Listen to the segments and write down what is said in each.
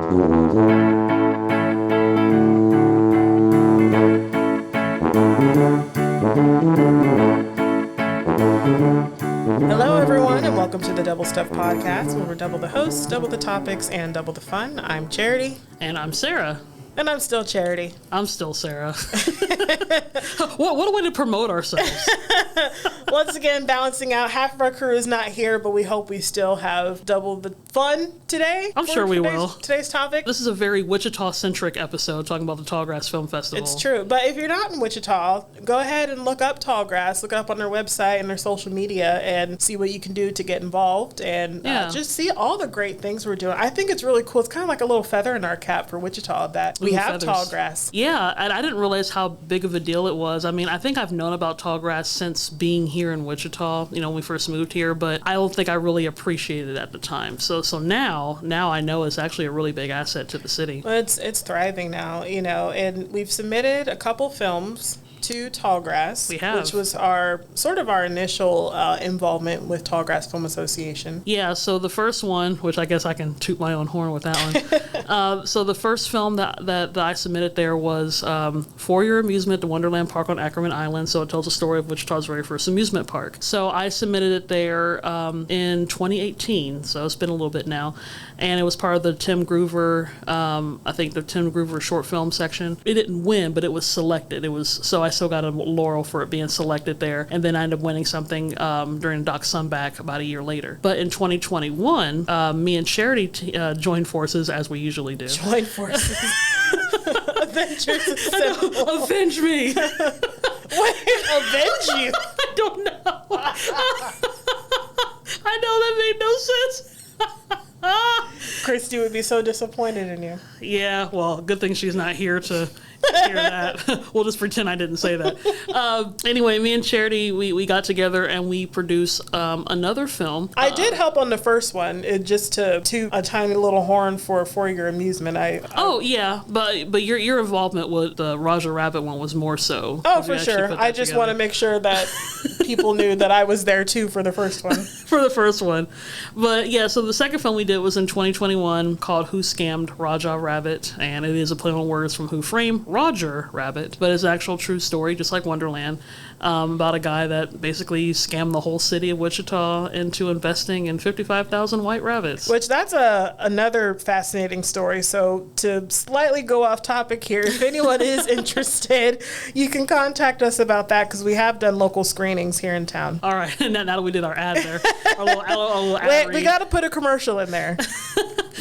Hello, everyone, and welcome to the Double Stuff Podcast, where we're double the hosts, double the topics, and double the fun. I'm Charity. And I'm Sarah. And I'm still Charity. I'm still Sarah. What a way to promote ourselves. Once again, balancing out. Half of our crew is not here, but we hope we still have double the fun today. I'm sure we will. Today's topic. This is a very Wichita-centric episode talking about the Tallgrass Film Festival. It's true. But if you're not in Wichita, go ahead and look up Tallgrass. Look it up on their website and their social media and see what you can do to get involved and just see all the great things we're doing. I think it's really cool. It's kind of like a little feather in our cap for Wichita that we have Tallgrass. Yeah, and I didn't realize how big of a deal it was. I mean, I think I've known about Tallgrass since being here in Wichita, when we first moved here, but I don't think I really appreciated it at the time. So now I know it's actually a really big asset to the city. Well, it's thriving now, and we've submitted a couple films to Tallgrass. We have. Which was our initial involvement with Tallgrass Film Association. Yeah, so the first one, which I guess I can toot my own horn with that one. So the first film that I submitted there was For Your Amusement, the Wonderland Park on Ackerman Island. So it tells the story of Wichita's very first amusement park. So I submitted it there in 2018, so it's been a little bit now. And it was part of the Tim Groover, I think the Tim Groover short film section. It didn't win, but it was selected. So I still got a laurel for it being selected there. And then I ended up winning something during Doc Sunback about a year later. But in 2021, me and Charity joined forces, as we usually do. Joined forces. Avengers Assemble. Avenge me. Wait, avenge you? I don't know. I know that made no sense. Christy would be so disappointed in you. Yeah, well, good thing she's not here to hear that. We'll just pretend I didn't say that. Anyway, me and Charity, we got together and we produced another film. I did help on the first one, just to toot a tiny little horn for your amusement. Yeah, but your involvement with the Roger Rabbit one was more so. Oh, for sure. I just want to make sure that people knew that I was there too for the first one. For the first one. But yeah, so the second film we did was in 2021 called Who Scammed Roger Rabbit, and it is a play on words from Who Framed Roger Rabbit, but it's an actual true story, just like Wonderland, about a guy that basically scammed the whole city of Wichita into investing in 55,000 white rabbits. Which that's another fascinating story. So to slightly go off topic here, if anyone is interested, you can contact us about that because we have done local screenings here in town. All right, now that we did our ad there, our little ad Wait, read. we got to put a commercial in there.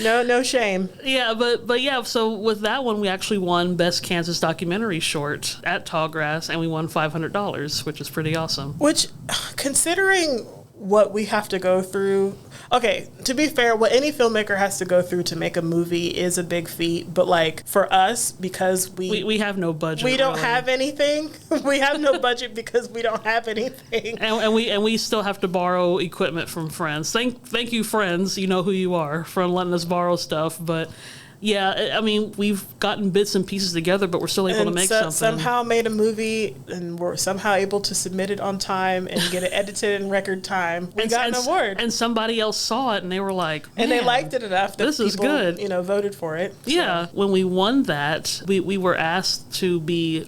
No shame. Yeah, but yeah, so with that one, we actually won Best Kansas Documentary Short at Tallgrass, and we won $500, which is pretty awesome. Which, considering what we have to go through, okay, to be fair, what any filmmaker has to go through to make a movie is a big feat, but like for us, because we have no budget. We don't have anything. We have no budget because we don't have anything. And we still have to borrow equipment from friends. Thank you, friends. You know who you are, for letting us borrow stuff, but yeah, I mean, we've gotten bits and pieces together, but we're still able to make something. Somehow made a movie, and we're somehow able to submit it on time and get it edited in record time. We got an award. And somebody else saw it, and they were like, man, and they liked it enough that this is good. Voted for it. Yeah. So. When we won that, we were asked to be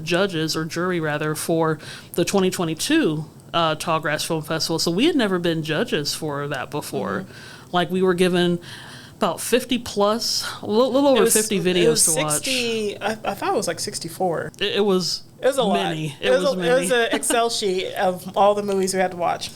judges, or jury rather, for the 2022 Tallgrass Film Festival. So we had never been judges for that before. Mm-hmm. Like, we were given about 50 plus, a little over 50 videos to watch. 60, I thought it was like 64. It was a many. Lot. It was an Excel sheet of all the movies we had to watch.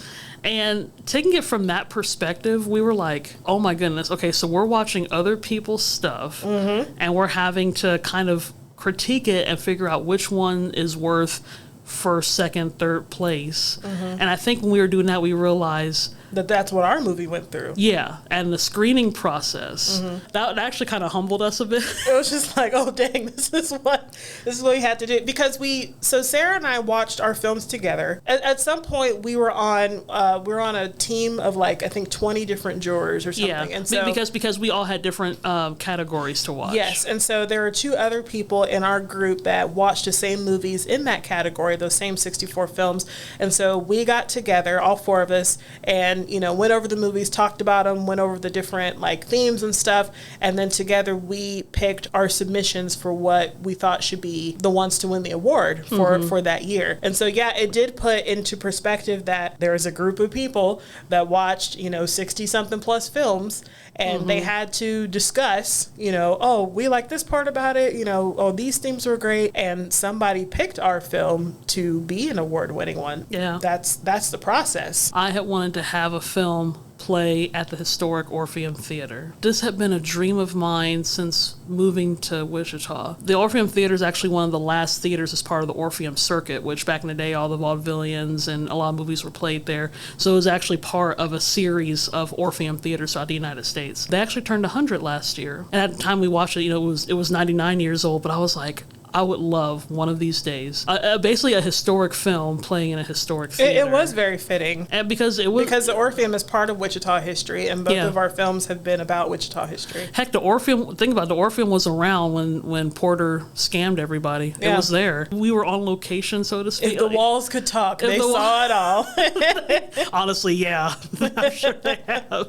And taking it from that perspective, we were like, oh my goodness, okay, so we're watching other people's stuff, mm-hmm. and we're having to kind of critique it and figure out which one is worth first, second, third place. Mm-hmm. And I think when we were doing that, we realized that's what our movie went through. Yeah, and the screening process, mm-hmm. that actually kind of humbled us a bit. It was just like, oh dang, this is what we had to do, because so Sarah and I watched our films together. At some point, we were on a team of like I think 20 different jurors or something. Yeah, and so, because we all had different categories to watch. Yes, and so there were two other people in our group that watched the same movies in that category, those same 64 films, and so we got together, all four of us, and and, went over the movies, talked about them, went over the different like themes and stuff. And then together we picked our submissions for what we thought should be the ones to win the award for that year. And so, yeah, it did put into perspective that there is a group of people that watched, 60 something plus films, and they had to discuss, oh, we like this part about it, oh, these themes were great, and somebody picked our film to be an award-winning one. Yeah. That's the process. I had wanted to have a film play at the historic Orpheum Theater. This had been a dream of mine since moving to Wichita. The Orpheum Theater is actually one of the last theaters as part of the Orpheum Circuit, which back in the day all the vaudevillians and a lot of movies were played there. So it was actually part of a series of Orpheum theaters throughout the United States. They actually turned 100 last year. And at the time we watched it, it was 99 years old, but I was like, I would love one of these days. Basically a historic film playing in a historic theater. It was very fitting. And because the Orpheum is part of Wichita history, and both of our films have been about Wichita history. Heck, the Orpheum was around when Porter scammed everybody. Yeah. It was there. We were on location, so to speak. If the walls could talk, they saw it all. Honestly, yeah. I'm sure they have.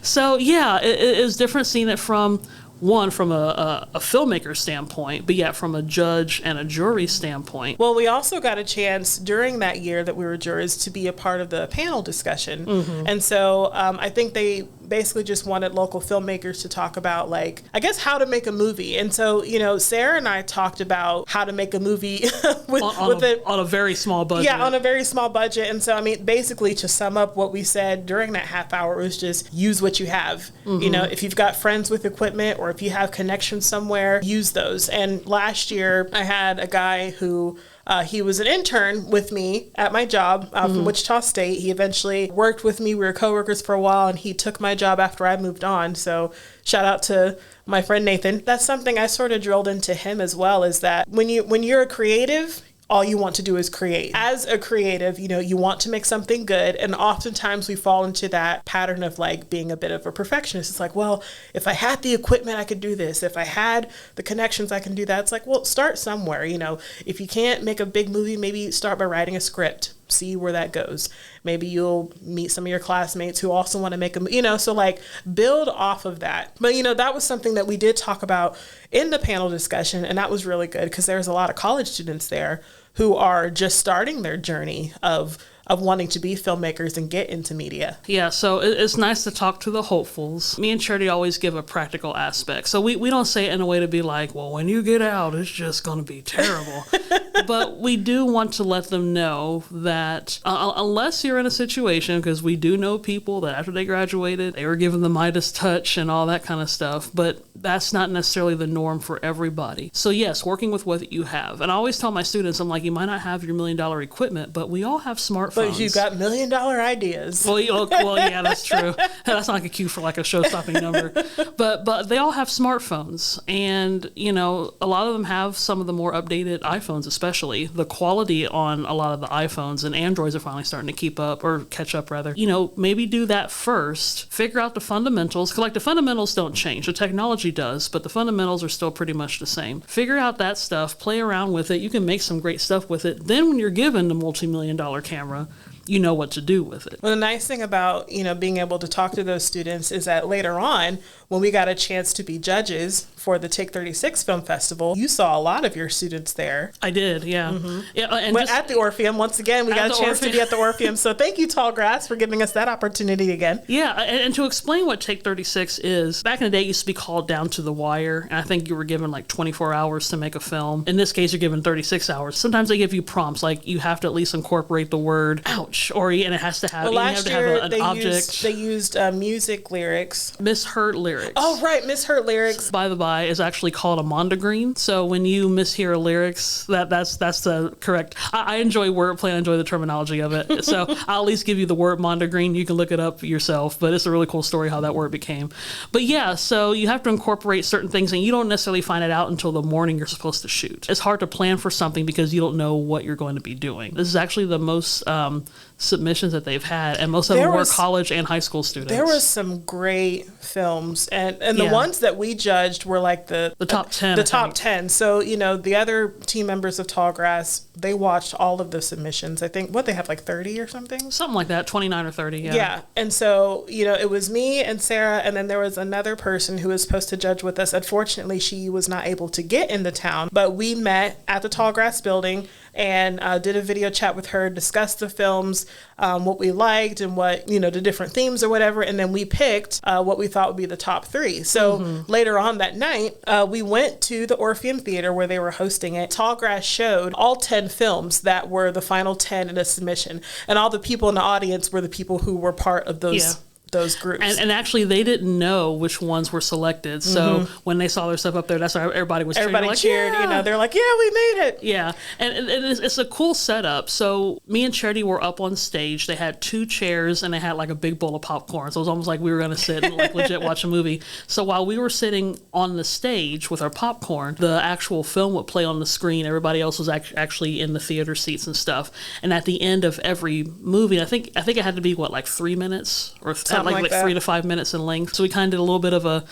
So, yeah, it was different seeing it from a filmmaker standpoint, but yet from a judge and a jury standpoint. Well, we also got a chance during that year that we were jurors to be a part of the panel discussion. And so I think they basically just wanted local filmmakers to talk about, like, I guess, how to make a movie. And so, Sarah and I talked about how to make a movie on a very small budget. Yeah, on a very small budget. And so, basically, to sum up what we said during that half hour was just use what you have. If you've got friends with equipment or if you have connections somewhere, use those. And last year, I had a guy who he was an intern with me at my job from Wichita State. He eventually worked with me. We were coworkers for a while, and he took my job after I moved on. So shout out to my friend Nathan. That's something I sort of drilled into him as well, is that when you're a creative, all you want to do is create. As a creative, you want to make something good. And oftentimes we fall into that pattern of like being a bit of a perfectionist. It's like, well, if I had the equipment, I could do this. If I had the connections, I can do that. It's like, well, start somewhere. If you can't make a big movie, maybe start by writing a script. See where that goes. Maybe you'll meet some of your classmates who also want to make a, so like build off of that. But, that was something that we did talk about in the panel discussion. And that was really good because there's a lot of college students there who are just starting their journey of wanting to be filmmakers and get into media. Yeah, so it's nice to talk to the hopefuls. Me and Charity always give a practical aspect. So we don't say it in a way to be like, well, when you get out, it's just going to be terrible. But we do want to let them know that unless you're in a situation, because we do know people that after they graduated, they were given the Midas touch and all that kind of stuff, but that's not necessarily the norm for everybody. So yes, working with what you have. And I always tell my students, I'm like, you might not have your $1 million equipment, but we all have smartphones. But you've got $1 million ideas. Well, yeah, that's true. That's not like a cue for like a show-stopping number. But they all have smartphones. And, a lot of them have some of the more updated iPhones, especially. The quality on a lot of the iPhones and Androids are finally starting to keep up, or catch up rather. Maybe do that first. Figure out the fundamentals. Because the fundamentals don't change. The technology does, but the fundamentals are still pretty much the same. Figure out that stuff. Play around with it. You can make some great stuff with it. Then when you're given the multi-million-dollar camera, you know what to do with it. Well, the nice thing about, being able to talk to those students is that later on, when we got a chance to be judges for the Take 36 Film Festival, you saw a lot of your students there. I did, yeah. Yeah, and at the Orpheum, once again, we got a chance to be at the Orpheum. So thank you, Tallgrass, for giving us that opportunity again. Yeah, and to explain what Take 36 is, back in the day, it used to be called Down to the Wire, and I think you were given 24 hours to make a film. In this case, you're given 36 hours. Sometimes they give you prompts, like you have to at least incorporate the word ouch, and it has to have, last year, an object. They used music lyrics. Misheard lyrics. Oh, right, misheard lyrics. By the by, is actually called a mondegreen. So when you mishear a lyrics, that's the correct. I enjoy wordplay. I enjoy the terminology of it. So I'll at least give you the word mondegreen. You can look it up yourself, but it's a really cool story how that word became. But yeah, so you have to incorporate certain things, and you don't necessarily find it out until the morning you're supposed to shoot. It's hard to plan for something because you don't know what you're going to be doing. This is actually the most submissions that they've had, and most of them were college and high school students. There was some great films, and the ones that we judged were like the top 10. The top 10. So, the other team members of Tallgrass, they watched all of the submissions. I think, they have like 30 or something? Something like that, 29 or 30, yeah. Yeah, and so, it was me and Sarah, and then there was another person who was supposed to judge with us. Unfortunately, she was not able to get in the town, but we met at the Tallgrass building and did a video chat with her, discussed the films, what we liked and what, the different themes or whatever. And then we picked what we thought would be the top 3. So later on that night, we went to the Orpheum Theater where they were hosting it. Tallgrass showed all 10 films that were the final 10 in a submission. And all the people in the audience were the people who were part of those groups. And actually, they didn't know which ones were selected. So when they saw their stuff up there, that's why everybody was cheering. Everybody cheered. Yeah. They're like, yeah, we made it. Yeah. And it's a cool setup. So me and Charity were up on stage. They had 2 chairs and they had like a big bowl of popcorn. So it was almost like we were going to sit and like legit watch a movie. So while we were sitting on the stage with our popcorn, the actual film would play on the screen. Everybody else was actually in the theater seats and stuff. And at the end of every movie, I think it had to be like 3 minutes or something like 3 to 5 minutes in length. So we kind of did a little bit of a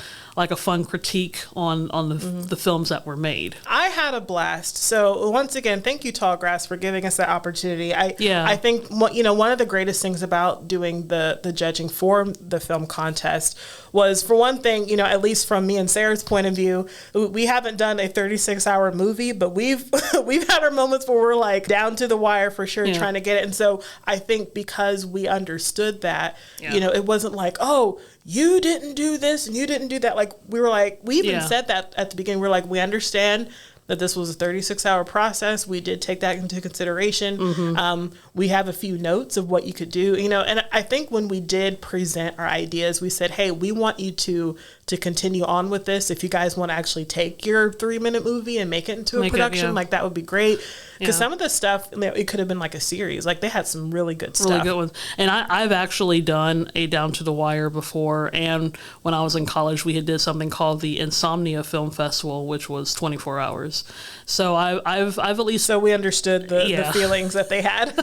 fun critique on the films that were made. I had a blast. So once again, thank you, Tallgrass, for giving us that opportunity. I think one of the greatest things about doing the judging for the film contest was, for one thing, at least from me and Sarah's point of view, we haven't done a 36-hour movie, but we've had our moments where we're like down to the wire for sure, trying to get it. And so I think because we understood that, it wasn't like, oh, you didn't do this and you didn't do that. Like, we even said that at the beginning. We're like, we understand that this was a 36-hour process. We did take that into consideration. We have a few notes of what you could do, and I think when we did present our ideas, we said, hey, we want you to continue on with this. If you guys want to actually take your 3-minute movie and make it into a production, like that would be great. Because some of the stuff, it could have been like a series. Like, they had some really good stuff. Really good ones. And I've actually done a Down to the Wire before. And when I was in college, we had did something called the Insomnia Film Festival, which was 24 hours. So I've at least... So we understood the feelings that they had.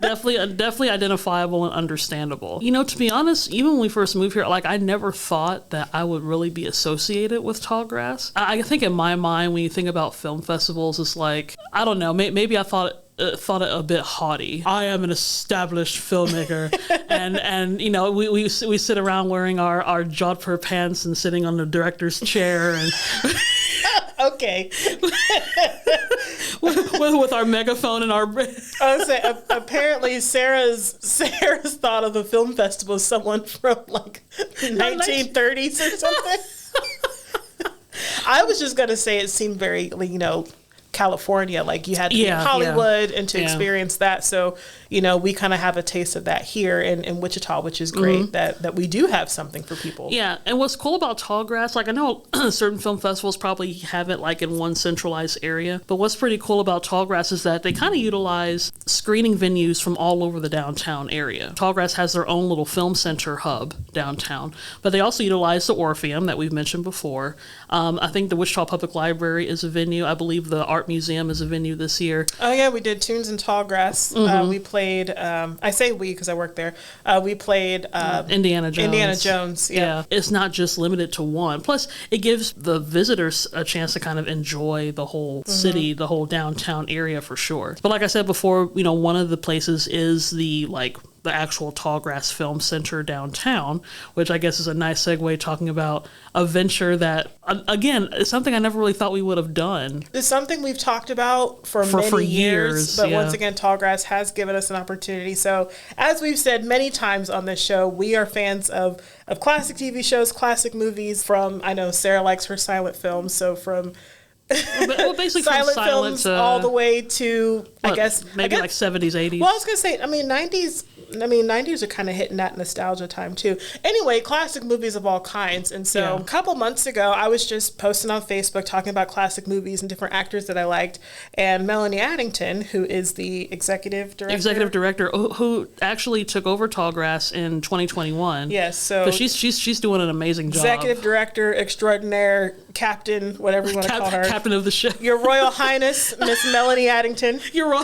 Definitely identifiable and understandable. To be honest, even when we first moved here, like, I never thought that I would really be associated with Tallgrass. I think in my mind, when you think about film festivals, it's like, I don't know, maybe I thought it a bit haughty. I am an established filmmaker, and we sit around wearing our Jodhpur pants and sitting on the director's chair and okay, with our megaphone and our. I was saying, apparently Sarah's thought of the film festival is someone from like the 1930s or something. I was just gonna say it seemed very, California, like you had to be in Hollywood and to experience that. So, we kind of have a taste of that here in Wichita, which is great that we do have something for people. Yeah. And what's cool about Tallgrass, like, I know certain film festivals probably have it like in one centralized area, but what's pretty cool about Tallgrass is that they kind of utilize screening venues from all over the downtown area. Tallgrass has their own little film center hub downtown, but they also utilize the Orpheum that we've mentioned before. I think the Wichita Public Library is a venue. I believe the Art Museum is a venue this year. Oh yeah, we did Tunes in Tallgrass. We played, I say we because I work there. We played Indiana Jones. Yeah. It's not just limited to one. Plus, it gives the visitors a chance to kind of enjoy the whole city, the whole downtown area for sure. But like I said before, one of the places is the actual Tallgrass Film Center downtown, which I guess is a nice segue talking about a venture that, again, is something I never really thought we would have done. It's something we've talked about for many years, but once again, Tallgrass has given us an opportunity. So as we've said many times on this show, we are fans of classic TV shows, classic movies. I know Sarah likes her silent films, so from basically silent from films all the way to, I guess like 70s, 80s. Well, I was going to say, 90s are kind of hitting that nostalgia time too. Anyway, classic movies of all kinds. And so a couple months ago, I was just posting on Facebook talking about classic movies and different actors that I liked. And Melanie Addington, who is the executive director, who actually took over Tallgrass in 2021. Yes, so she's doing an amazing job. Executive director extraordinaire, captain, whatever you want to call her. Captain of the ship. Your Royal Highness, Miss Melanie Addington. You're right.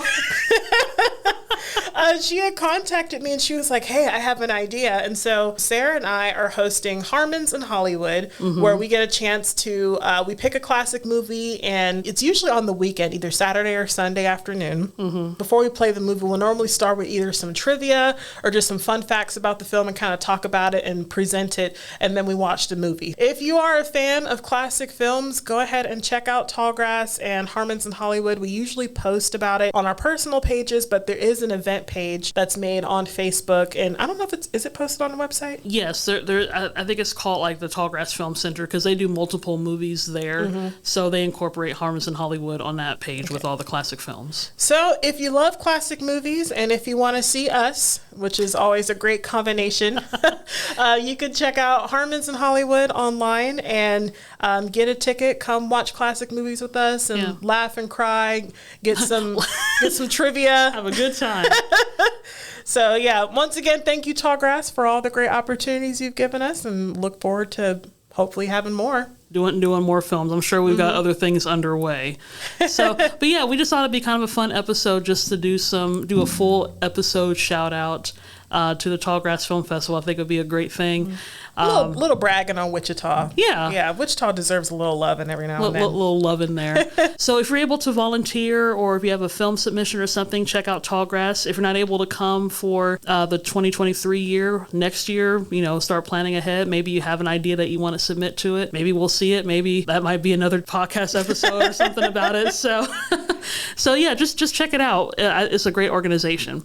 She had contacted me and she was like, hey, I have an idea. And so Sara and I are hosting Harmons in Hollywood, where we get a chance to, we pick a classic movie, and it's usually on the weekend, either Saturday or Sunday afternoon. Before we play the movie, we'll normally start with either some trivia or just some fun facts about the film and kind of talk about it and present it, and then we watch the movie. If you are a fan of classic films, go ahead and check out Tallgrass and Harmons in Hollywood. We usually post about it on our personal pages, but there is an event page that's made on Facebook, and I don't know if is it posted on the website? Yes, I think it's called like the Tallgrass Film Center, because they do multiple movies there, so they incorporate Harmons in Hollywood on that page with all the classic films. So if you love classic movies and if you want to see us, which is always a great combination, you can check out Harmons in Hollywood online and get a ticket, come watch classic movies with us and laugh and cry, get some trivia. Have a good time. So yeah, once again, thank you, Tallgrass, for all the great opportunities you've given us, and look forward to hopefully having more. Doing more films. I'm sure we've got other things underway. So, but yeah, we just thought it'd be kind of a fun episode just to do a full episode shout out to the Tallgrass Film Festival. I think it would be a great thing. Little bragging on Wichita. Yeah. Yeah, Wichita deserves a little loving every now and then. Little love in there. So if you're able to volunteer, or if you have a film submission or something, check out Tallgrass. If you're not able to come for the 2023 year, next year, start planning ahead. Maybe you have an idea that you want to submit to it. Maybe we'll see it. Maybe that might be another podcast episode or something about it. So yeah, just check it out. It's a great organization.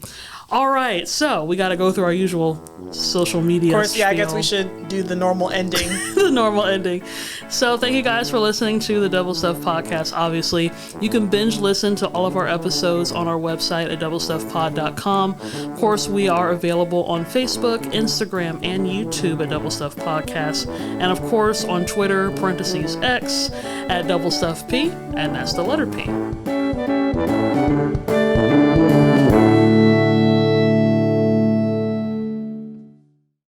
All right, so we got to go through our usual social media. Of course, yeah, spiel. I guess we should do the normal ending. The normal ending. So thank you guys for listening to the Double Stuff Podcast. Obviously, you can binge listen to all of our episodes on our website at doublestuffpod.com. Of course, we are available on Facebook, Instagram, and YouTube at Double Stuff Podcast. And of course, on Twitter, /X, at Double Stuff P, and that's the letter P.